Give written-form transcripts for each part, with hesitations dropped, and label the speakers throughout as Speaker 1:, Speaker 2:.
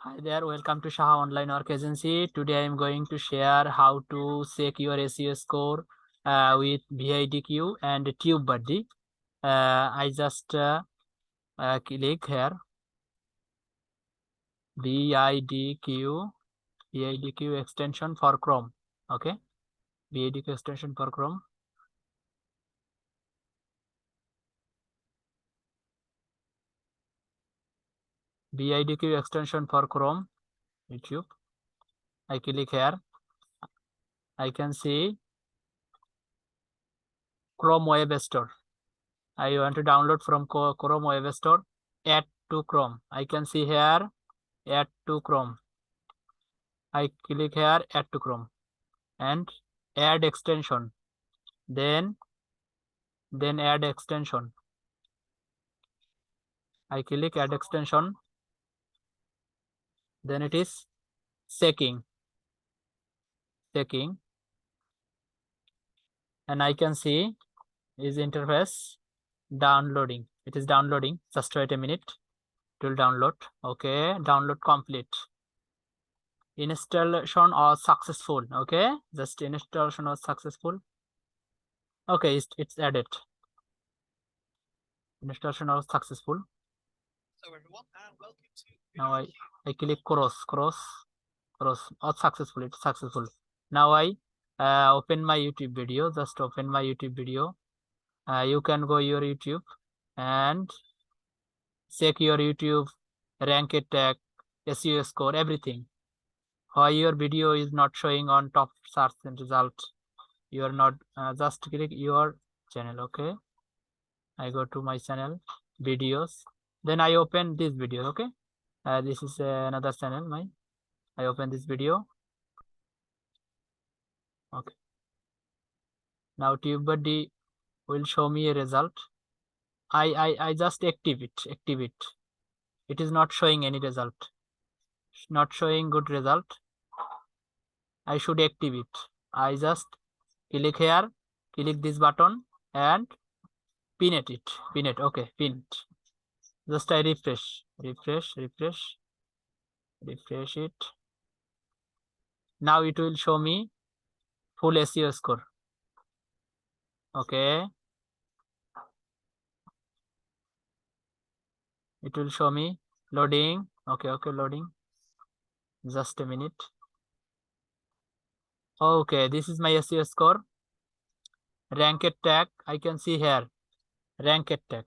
Speaker 1: Hi there, welcome to Shaha Online Work Agency. Today I am going to share how to check your SEO score with VIDQ and TubeBuddy. I just click here VIDQ extension for Chrome. Okay, VIDQ extension for Chrome. VIDQ extension for Chrome, YouTube. I click here. I can see Chrome Web Store. I want to download from Chrome Web Store. Add to Chrome. I can see here. Add to Chrome. I click here, add to Chrome and add extension. Then add extension. I click add extension. Then it is checking. And I can see is interface downloading. It is downloading. Just wait a minute. It will download. Okay, download complete. Installation was successful. Okay, just installation was successful. Okay, it's added. Installation was successful. Hello everyone and welcome to. Now I click cross. Oh, successful. It's successful. Now I open my YouTube video. Just open my YouTube video. You can go your YouTube and check your YouTube rank tag, SEO score, everything. Why your video is not showing on top search result? You are not. Just click your channel. Okay. I go to my channel videos. Then I open this video. Okay. This is another channel. I open this video. Okay. Now TubeBuddy will show me a result. I just active it. It is not showing any result. It's not showing good result. I should active it. I just click here, click this button and pin it. Okay, pin it. Just I refresh it. Now it will show me full SEO score. Okay. It will show me loading. Okay, loading. Just a minute. Okay, this is my SEO score. Ranked tag, I can see here. Ranked tag.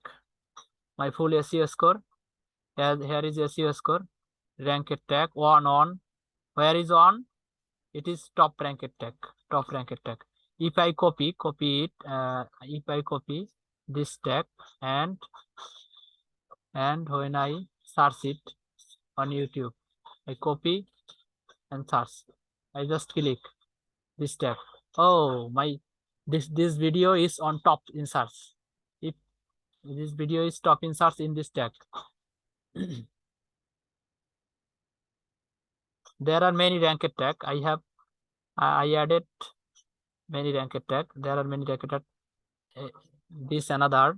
Speaker 1: My full SEO score. Here is SEO score. Ranked tag. One on. Where is on? It is top ranked tag. If I copy it. If I copy this tag and when I search it on YouTube, I copy and search. I just click this tag. Oh my! This video is on top in search. If this video is top in search in this tag. There are many ranked tag. I added many ranked tag. There are many ranked tag. This another,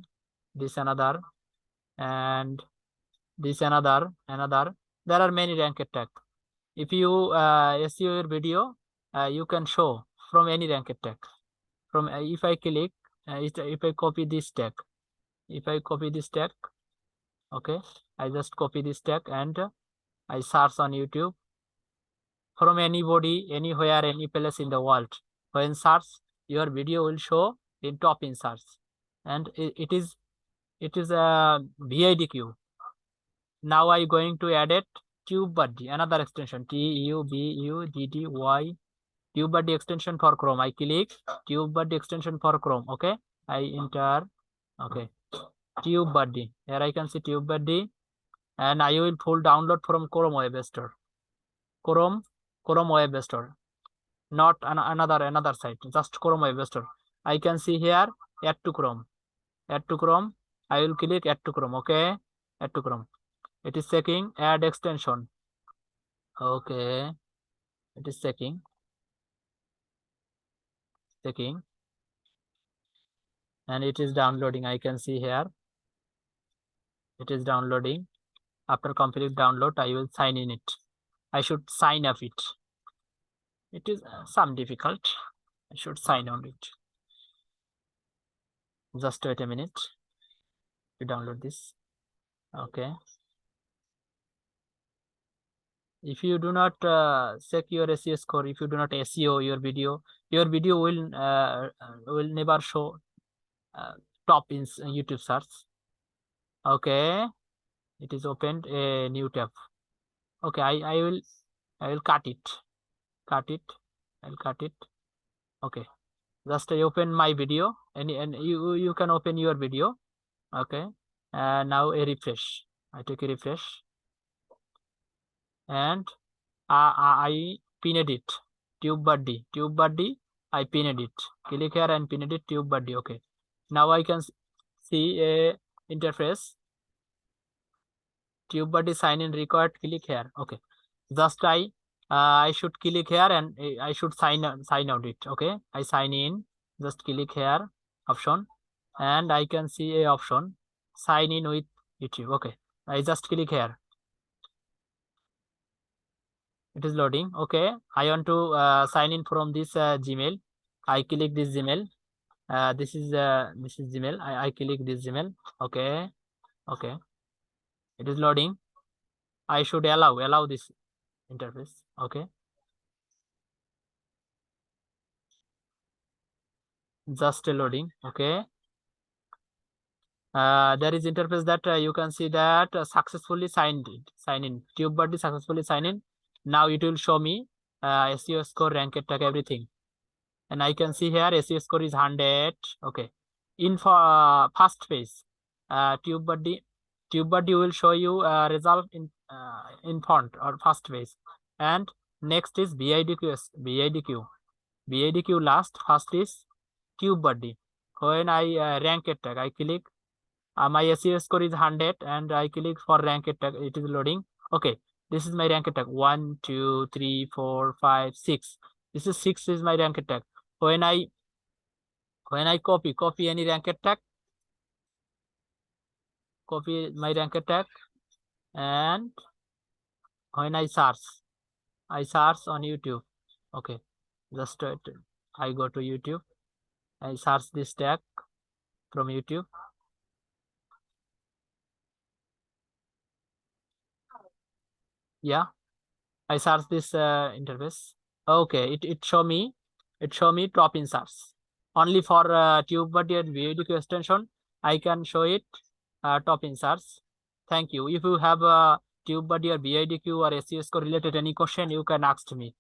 Speaker 1: and this another. There are many ranked tag. If you SEO your video, you can show from any ranked tag. From if I click, if I copy this tag, okay, I just copy this tag and I search on YouTube. From anybody, anywhere, any place in the world, when search, your video will show in top in search, and it is a VIDQ. Now I going to add it TubeBuddy, another extension, TubeBuddy TubeBuddy extension for Chrome. I click TubeBuddy extension for Chrome. Okay, I enter. Okay, TubeBuddy. Here I can see TubeBuddy, and I will full download from Chrome Web Store. Chrome Web Store, not another site. Just Chrome Web Store. I can see here add to Chrome. I will click add to Chrome. Okay, add to Chrome. It is checking add extension. Okay, it is checking. And it is downloading. I can see here it is downloading. After complete download, I will sign in it. I should sign up it. It is some difficult. I should sign on it. Just wait a minute to download this. Okay. If you do not check your SEO score, if you do not SEO your video will never show top in YouTube search. Okay, it is opened a new tab. Okay, I will cut it. I'll cut it. Okay, just I open my video and you can open your video. Okay, now a refresh. I take a refresh and I pinned it. Tube buddy. I pinned it. Click here and pinned it. Tube buddy. Okay. Now I can see a interface. Tube buddy sign in required. Click here. Okay. Just I should click here and I should sign out it. Okay. I sign in. Just click here option and I can see a option sign in with YouTube. Okay. I just click here. It is loading. Okay, I want to sign in from this Gmail. I click this Gmail. This is Gmail. I click this Gmail. Okay, okay. It is loading. I should allow this interface. Okay. Just loading. Okay. There is interface that you can see that successfully sign in. TubeBuddy successfully sign in. Now it will show me SEO score, rank tag, everything. And I can see here SEO score is 100. Okay. In for first phase, TubeBuddy will show you result in font or first phase. And next is BIDQ last. First is TubeBuddy. When I rank it tag, I click. My SEO score is 100 and I click for rank tag. It is loading. Okay. This is my rank tag. 1, 2, 3, 4, 5, 6. This is 6 is my rank tag. When I copy any rank tag, copy my rank tag, and when I search on YouTube. Okay, just I go to YouTube. I search this tag from YouTube. Yeah, I search this interface. Okay, it show me top in search. Only for TubeBuddy and VIDQ extension, I can show it top in search. Thank you. If you have TubeBuddy or VIDQ or SEO score related any question, you can ask me.